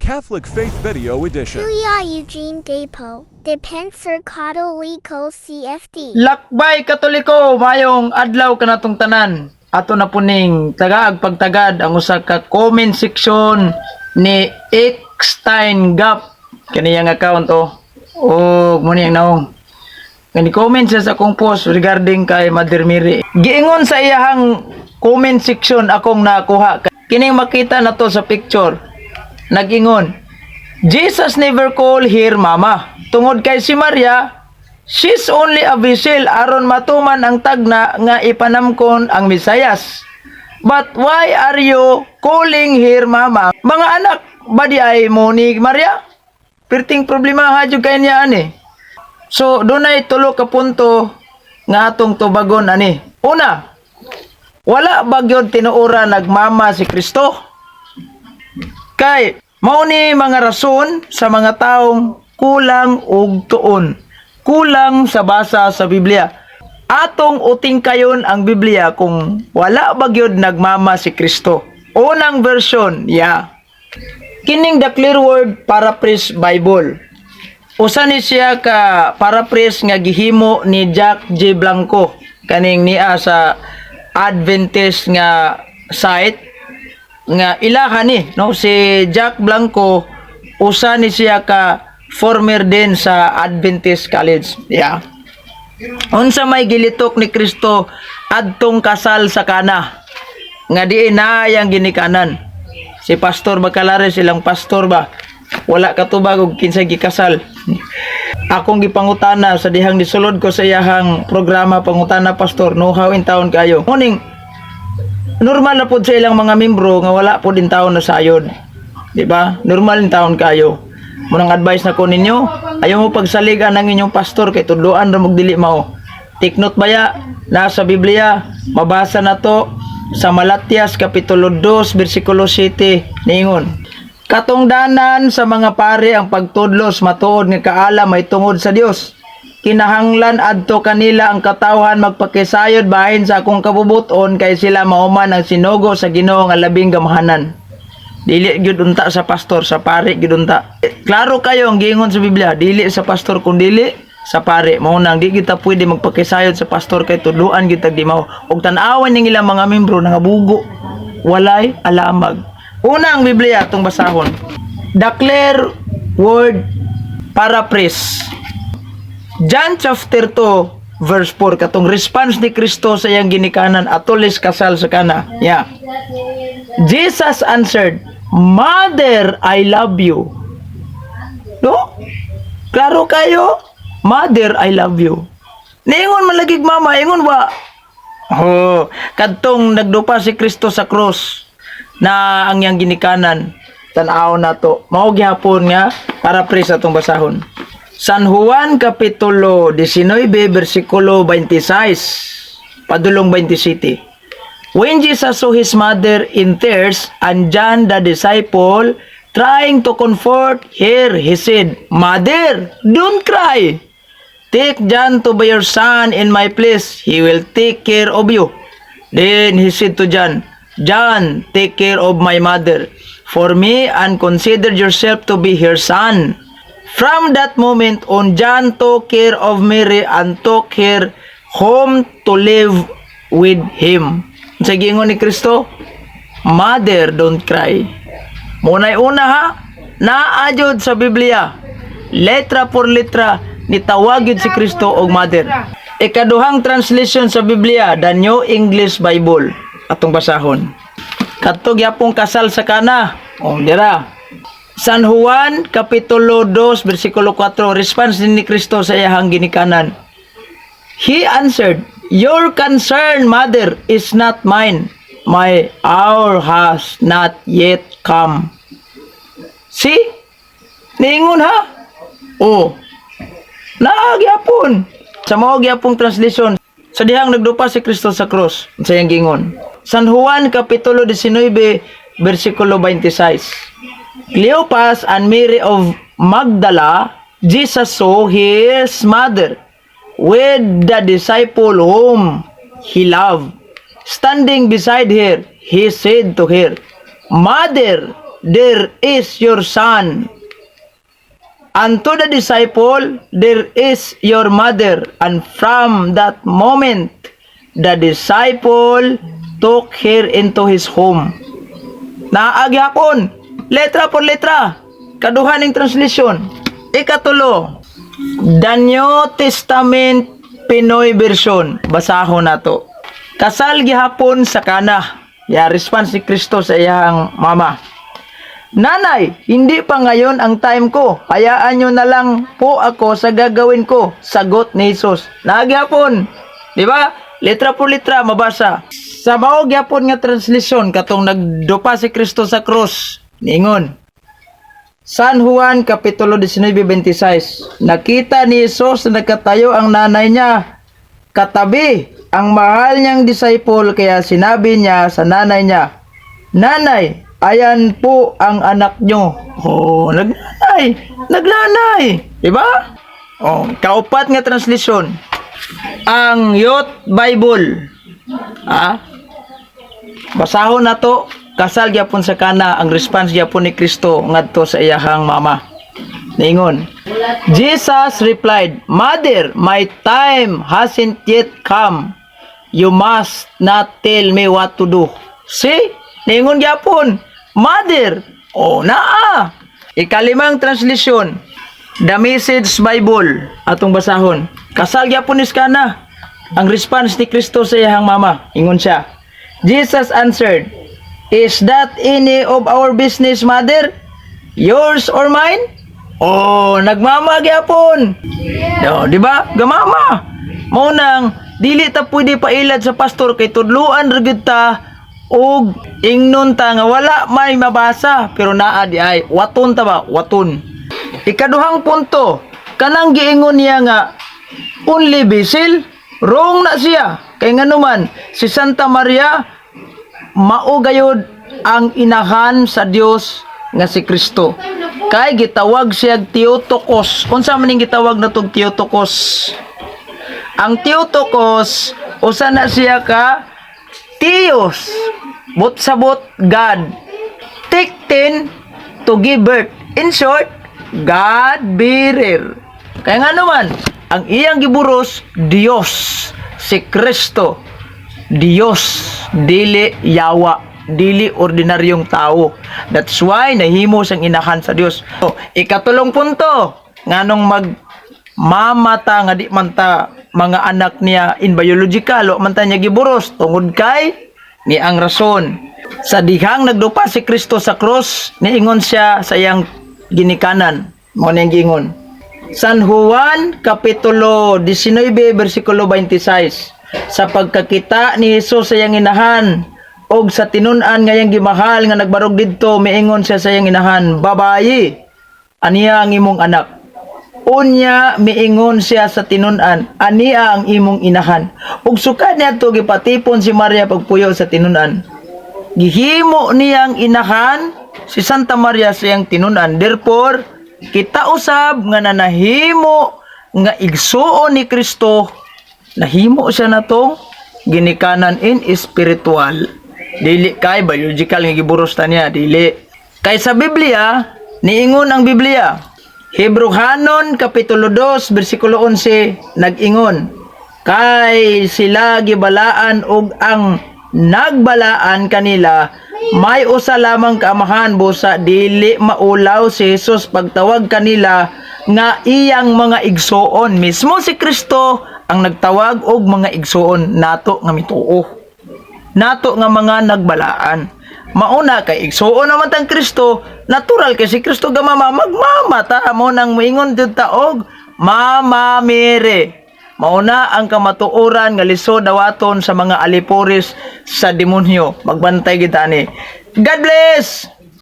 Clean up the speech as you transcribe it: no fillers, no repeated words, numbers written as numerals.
Catholic Faith Video Edition. Kuya Eugene Depo, Depenser Katoliko CFD. Lakbay Katoliko, mayong adlaw kanatong tanan. Ato na puning tagaag pagtagad ang usa ka comment section ni Eckstein Gap kaniyang account o muni ang naong. Kani comment siya sa akong post regarding kay Mother Mary. Giingon sa iyahang comment section akong nakuha. Kining makita na to sa picture. Nagingon, Jesus never call her mama. Tungod kay si Maria, she's only a vessel aron matuman ang tagna nga ipanamkon ang Mesiyas. But why are you calling her mama? Mga anak, badi ay mo ni Maria? Perting problema ha jud kay niya ani. So dunay tulo ka punto nga atong tubagon ani. Una, wala ba gyud tinuora nagmama si Kristo? Kay mao ni mga rason sa mga taong kulang og tuon, kulang sa basa sa Biblia. Atong uting kayon ang Biblia kung wala ba gyud nagmama si Kristo. Unang version, kining the Clear Word Paraphrase Bible. Usa ni siya ka paraphrase nga gihimo ni Jack J. Blanco kaning niya sa Adventist nga site nga ilahan ni si Jack Blanco. Usa ni siya ka former din sa Adventist College. Unsa may gilitok ni Kristo adtong kasal sa Kana nga di na yang ginikanan. Si Pastor Bacalares silang pastor ba wala katubag og kinsay gikasal. Akong gipangutana sa dihang disulod ko sa iyahang programa pangutana pastor know-how in town kayo. Morning normal na pod sa ilang mga membro nga wala po din taon na sayod. Di ba? Normal din taon kayo. Munang advice na ko ninyo, ayaw mo pagsaligan ng inyong pastor kay tudloan ra magdili mao. Take note baya, nasa Biblia, mabasa na to sa Malatias kapitulo 2 bersikulo 7 niingon. Katungdanan sa mga pare ang pagtudlos matuod nga kaalam may tungod sa Dios. Kinahanglan adto kanila ang katawhan magpakisayod bahin sa akong kabubuton kay sila mauman ang sinugo sa Ginoo nga labing gamahanan. Dili gyud unta sa pastor, sa pare gyud unta. Klaro kayo ang giingon sa Biblia, dili sa pastor kun dili sa pare. Mao nang di kita pwede magpakisayod sa pastor kay tudloan gyud tag di mao. Og tan-awan ning ilang mga membro nangabugo. Walay alamag. Una ang Biblia atong basahon. The Clear Word Paraphrase. John chapter 2 verse 4 katong response ni Kristo sa iyang ginikanan atulis kasal sa Kana. Jesus answered, "Mother, I love you." No? Klaro kayo? Mother, I love you. Niingon man lagig mama, ingon ba? Kadtong nagdupa si Kristo sa cross na ang iyang ginikanan tan-aw nato. Mao gihapon nga paraphrase atong basahon. San Juan kapitulo 19 bersikulo 26 padulong 27. When Jesus saw his mother in tears and John the disciple trying to comfort her, he said, "Mother, don't cry. Take John to be your son in my place. He will take care of you." Then he said to John, "John, take care of my mother for me and consider yourself to be her son." From that moment on, John took care of Mary and took her home to live with him. Sa gingon ni Kristo, "Mother, don't cry." Munay una ha, naajod sa Biblia, letra por letra, nitawagid si Kristo og mother. Ikaduhang translation sa Biblia, the New English Bible, atong basahon. Kadtog yapong kasal sa Kana, dira. San Juan kapitulo 2 bersikulo 4 response ni Kristo sa iyang ginikanan. He answered, "Your concern, mother, is not mine. My hour has not yet come." See? Niingon ha? Naagyapon. Sa mao gyapong translation sa dihang nagdupa si Kristo sa cross sa iyang gingon. San Juan kapitulo 19 bersikulo 26. Cleopas and Mary of Magdala, Jesus saw his mother with the disciple whom he loved. Standing beside her, he said to her, "Mother." there is your son. Unto the disciple, there is your mother. And from that moment, the disciple took her into his home. Naagyapon, letra por letra, kaduhaning translation. Ikatulo, The New Testament Pinoy version. Basahon nato. Kasal gihapon sa kana. Ya response ni Kristo sa iyang mama. Nanay, hindi pa ngayon ang time ko. Hayaan nyo na lang po ako sa gagawin ko. Sagot ni Jesus. Nagyapon. Di ba? Letra po letra mabasa. Sa mao gyapon nga translation katong nagdupa si Kristo sa krus. Ningon. San Juan Kapitulo 19:26. Nakita ni Jesus na nakatayo ang nanay niya katabi ang mahal niyang disciple, kaya sinabi niya sa nanay niya, Nanay, ayan po ang anak nyo. Oh, naglanay. Diba? Oh, kaupat nga translation. Ang Youth Bible. Basahon na to. Kasal gyapon sa kana, ang response gyapon ni Kristo ngadto sa iyahang mama. Ningon, Jesus replied, Mother, my time hasn't yet come. You must not tell me what to do. See? Ningon gyapon, Mother. Oh, naa. Ikalimang translation, The Message Bible. Atong basahon. Kasal gyapon ni kana. Ang response ni Kristo sa iyahang mama. Ingon siya, Jesus answered, Is that any of our business, Mother? Yours or mine? Oh, nagmama gyapon. No, di ba? Gamama. Mao nang dili ta pwede pailad sa pastor kay tudluan ra gyud ta og ingnon ta nga wala may mabasa pero naa di ay waton ta ba? Waton. Ikaduhang punto, kanang giingon niya nga only vessel, wrong na siya. Kay nganuman si Santa Maria mao gayud ang inahan sa Dios nga si Kristo. Kay gitawag siya Theotokos. Unsa man ning gitawag natong Theotokos? Ang Theotokos usa na siya ka Theos, but sabot God. Tiktin to give birth. In short, God bearer. Kaya nga naman, ang iyang giburos Dios, si Kristo. Dios, dili yawa, dili ordinaryong tao. That's why nahimo siyang inahan sa Dios. So, ikatulong punto, nganong mamata nga di man ta mga anak niya in biological o man ta niya giburos tungod kay ni ang rason. Sa dihang nagdupa si Kristo sa cross, niingon siya sa iyang ginikanan. Mo nang gingon. San Juan Kapitulo 19 versikulo 26. Sa pagkakita ni Jesus sa iyang inahan og sa tinun-an nga iyang gimahal nga nagbarog didto, miingon siya sa iyang inahan, Babayi, aniya ang imong anak. Unya miingon siya sa tinun-an, aniya ang imong inahan. Ug sukad niadto gipatipon si Maria pagpuyo sa tinun-an. Gihimo niyang inahan si Santa Maria sa iyang tinun-an. Therefore, kita usab nga nanahimo nga igsuon ni Kristo, nahimo siya na tong ginikanan in spiritual. Dili kay biological nga giburos ta niya, dili. Kay sa Biblia, niingon ang Biblia. Hebrehanon Kapitulo 2 versikulo 11 nag-ingon, kay sila gibalaan og ang nagbalaan kanila may usa lamang kaamahan busa dili maulaw si Jesus pagtawag kanila nga iyang mga igsuon. Mismo si Kristo ang nagtawag og mga igsuon nato nga mituo, nato nga mga nagbalaan. Mauna kay igsuon naman tang Kristo, natural kay si Kristo gamama magmamata mo nang moingon jud ta og Mama Mary. Mauna ang kamatuoran nga lisod dawaton sa mga aliporis sa demonyo. Magbantay kita ni. God bless.